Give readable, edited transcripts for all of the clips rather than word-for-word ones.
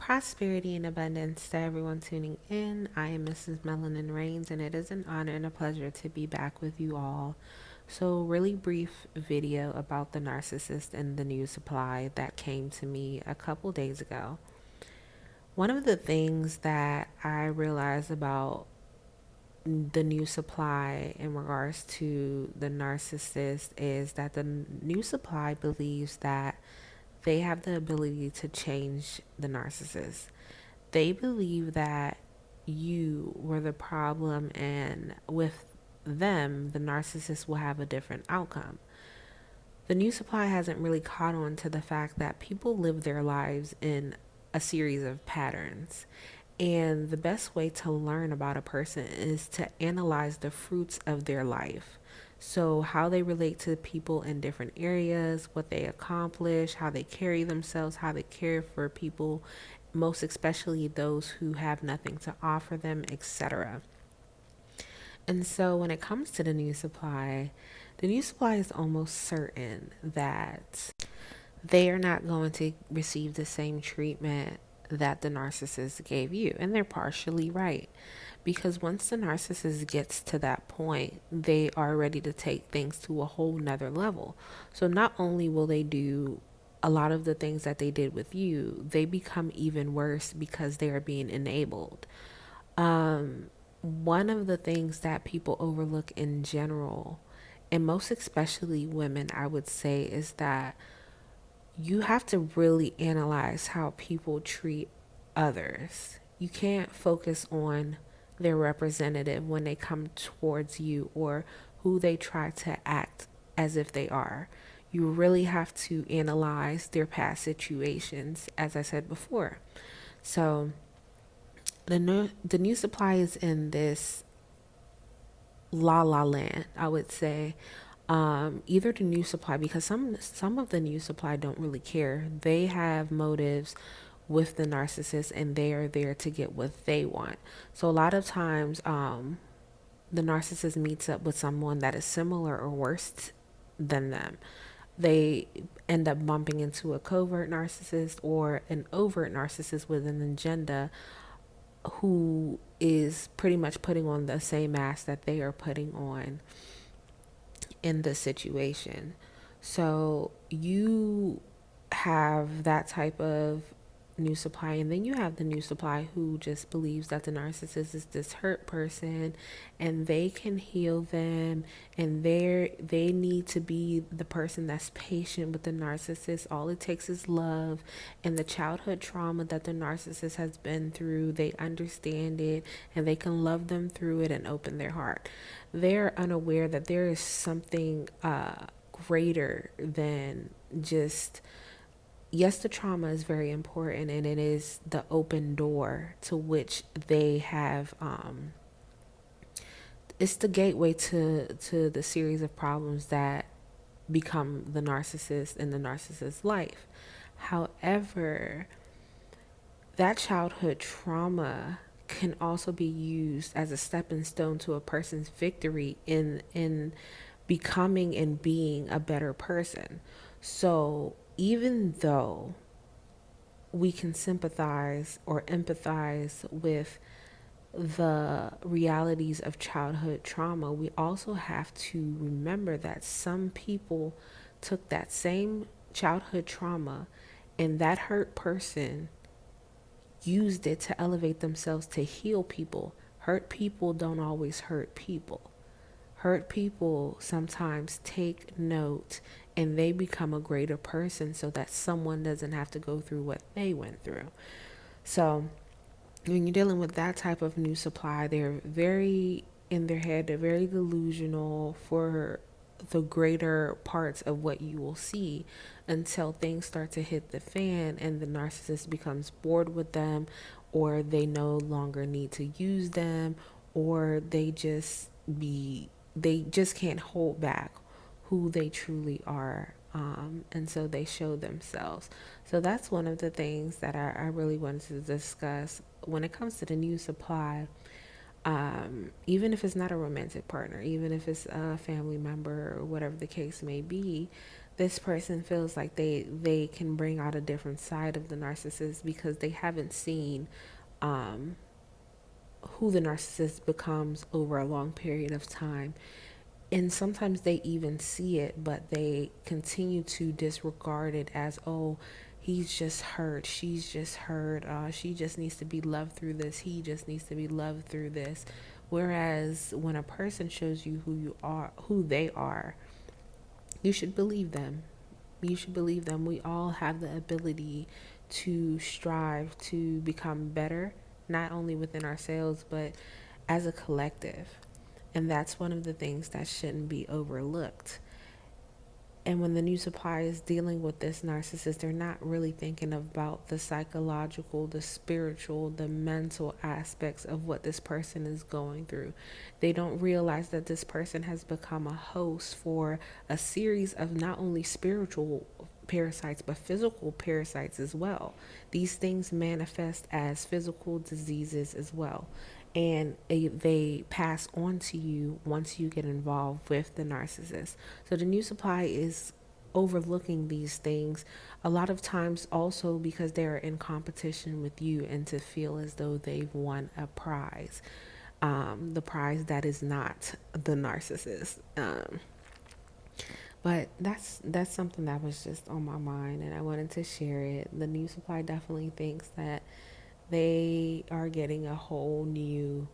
Prosperity and abundance to everyone tuning in. I am Mrs.Melanin Reigns, and it is an honor and a pleasure to be back with you all. So, really brief video about the narcissist and the new supply that came to me a couple days ago. One of the things that I realized about the new supply in regards to the narcissist is that the new supply believes that they have the ability to change the narcissist. They believe that you were the problem, and with them, the narcissist will have a different outcome. The new supply hasn't really caught on to the fact that people live their lives in a series of patterns. And the best way to learn about a person is to analyze the fruits of their life. So, how they relate to people in different areas, what they accomplish, how they carry themselves, how they care for people, most especially those who have nothing to offer them, etc. And so, when it comes to the new supply is almost certain that they are not going to receive the same treatment that the narcissist gave you. And they're partially right. Because once the narcissist gets to that point, they are ready to take things to a whole nother level. So not only will they do a lot of the things that they did with you, they become even worse because they are being enabled. One of the things that people overlook in general, and most especially women, I would say, is that you have to really analyze how people treat others. You can't focus on their representative when they come towards you or who they try to act as if they are. You really have to analyze their past situations, as I said before. So the new supply is in this la la land, I would say. Either the new supply, because some of the new supply don't really care. They have motives with the narcissist, and they are there to get what they want. So a lot of times, the narcissist meets up with someone that is similar or worse than them. They end up bumping into a covert narcissist or an overt narcissist with an agenda who is pretty much putting on the same mask that they are putting on in the situation. So you have that type of new supply, and then you have the new supply who just believes that the narcissist is this hurt person and they can heal them, and they need to be the person that's patient with the narcissist. All it takes is love and the childhood trauma that the narcissist has been through. They understand it and they can love them through it and open their heart. They're unaware that there is something greater than just, yes, the trauma is very important, and it is the open door to which they have. It's the gateway to the series of problems that become the narcissist in the narcissist's life. However, that childhood trauma can also be used as a stepping stone to a person's victory in becoming and being a better person. So even though we can sympathize or empathize with the realities of childhood trauma, we also have to remember that some people took that same childhood trauma, and that hurt person used it to elevate themselves to heal people. Hurt people don't always hurt people. Hurt people sometimes take note and they become a greater person so that someone doesn't have to go through what they went through. So when you're dealing with that type of new supply, they're very in their head, they're very delusional for the greater parts of what you will see until things start to hit the fan and the narcissist becomes bored with them, or they no longer need to use them, or they just can't hold back who they truly are. And so they show themselves. So that's one of the things that I really wanted to discuss when it comes to the new supply. Even if it's not a romantic partner, even if it's a family member or whatever the case may be, this person feels like they can bring out a different side of the narcissist because they haven't seen um, who the narcissist becomes over a long period of time. And sometimes they even see it, but they continue to disregard it as, oh, he's just hurt, she's just hurt, she just needs to be loved through this, he just needs to be loved through this. Whereas when a person shows you who you are, who they are, you should believe them. You should believe them. We all have the ability to strive to become better, not only within ourselves, but as a collective. And that's one of the things that shouldn't be overlooked. And when the new supply is dealing with this narcissist, they're not really thinking about the psychological, the spiritual, the mental aspects of what this person is going through. They don't realize that this person has become a host for a series of not only spiritual parasites but physical parasites as well. These things manifest as physical diseases as well, and they pass on to you once you get involved with the narcissist. So the new supply is overlooking these things a lot of times also because they're in competition with you and to feel as though they've won a prize, the prize that is not the narcissist. But that's something that was just on my mind, and I wanted to share it. The new supply definitely thinks that they are getting a whole new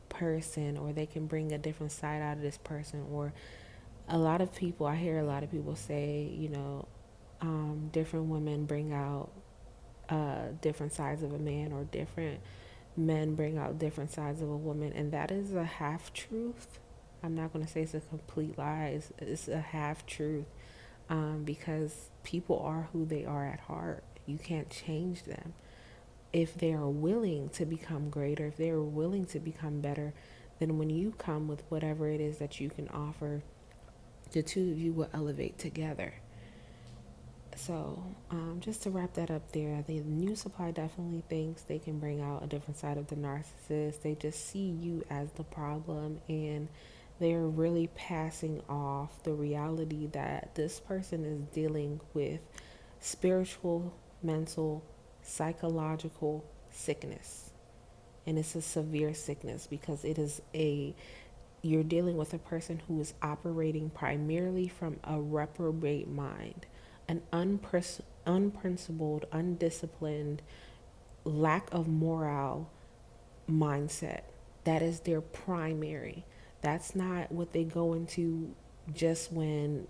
person, or they can bring a different side out of this person. Or a lot of people, I hear a lot of people say, different women bring out different sides of a man, or different men bring out different sides of a woman, and that is a half truth. I'm not going to say it's a complete lie. It's a half truth, because people are who they are at heart. You can't change them. If they are willing to become greater, if they are willing to become better, then when you come with whatever it is that you can offer, the two of you will elevate together. So, just to wrap that up there, the new supply definitely thinks they can bring out a different side of the narcissist. They just see you as the problem, and they're really passing off the reality that this person is dealing with spiritual, mental, psychological sickness. And it's a severe sickness because you're dealing with a person who is operating primarily from a reprobate mind, an unprincipled, undisciplined, lack of morale mindset. That is their primary. That's not what they go into just when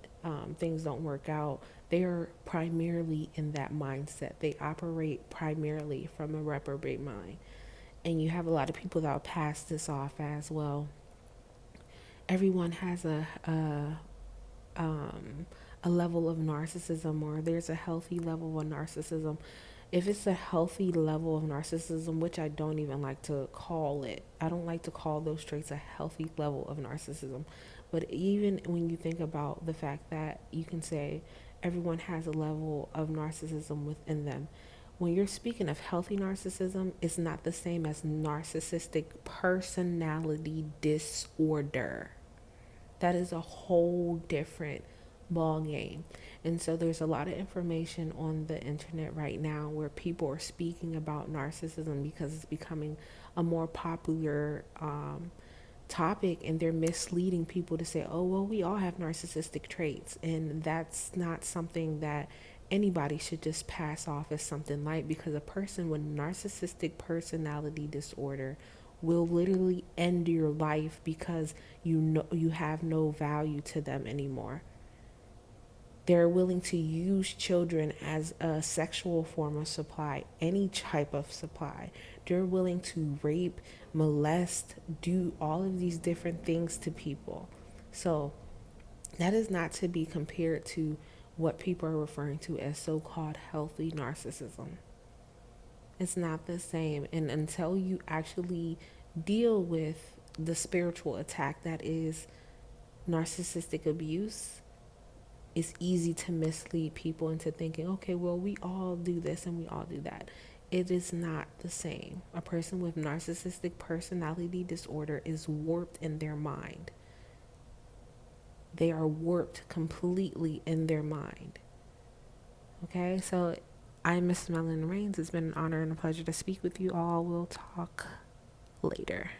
things don't work out. They're primarily in that mindset. They operate primarily from a reprobate mind. And you have a lot of people that will pass this off as, well, everyone has a level of narcissism, or there's a healthy level of narcissism. If it's a healthy level of narcissism, which I don't even like to call it, I don't like to call those traits a healthy level of narcissism. But even when you think about the fact that you can say everyone has a level of narcissism within them, when you're speaking of healthy narcissism, it's not the same as narcissistic personality disorder. That is a whole different ball game. And so there's a lot of information on the internet right now where people are speaking about narcissism because it's becoming a more popular topic, and they're misleading people to say, oh, well, we all have narcissistic traits. And that's not something that anybody should just pass off as something light, because a person with narcissistic personality disorder will literally end your life because you have no value to them anymore. They're willing to use children as a sexual form of supply, any type of supply. They're willing to rape, molest, do all of these different things to people. So that is not to be compared to what people are referring to as so-called healthy narcissism. It's not the same. And until you actually deal with the spiritual attack that is narcissistic abuse, it's easy to mislead people into thinking, okay, well, we all do this and we all do that. It is not the same. A person with narcissistic personality disorder is warped in their mind. They are warped completely in their mind. Okay, so I'm Mrs. Melanin Reigns. It's been an honor and a pleasure to speak with you all. We'll talk later.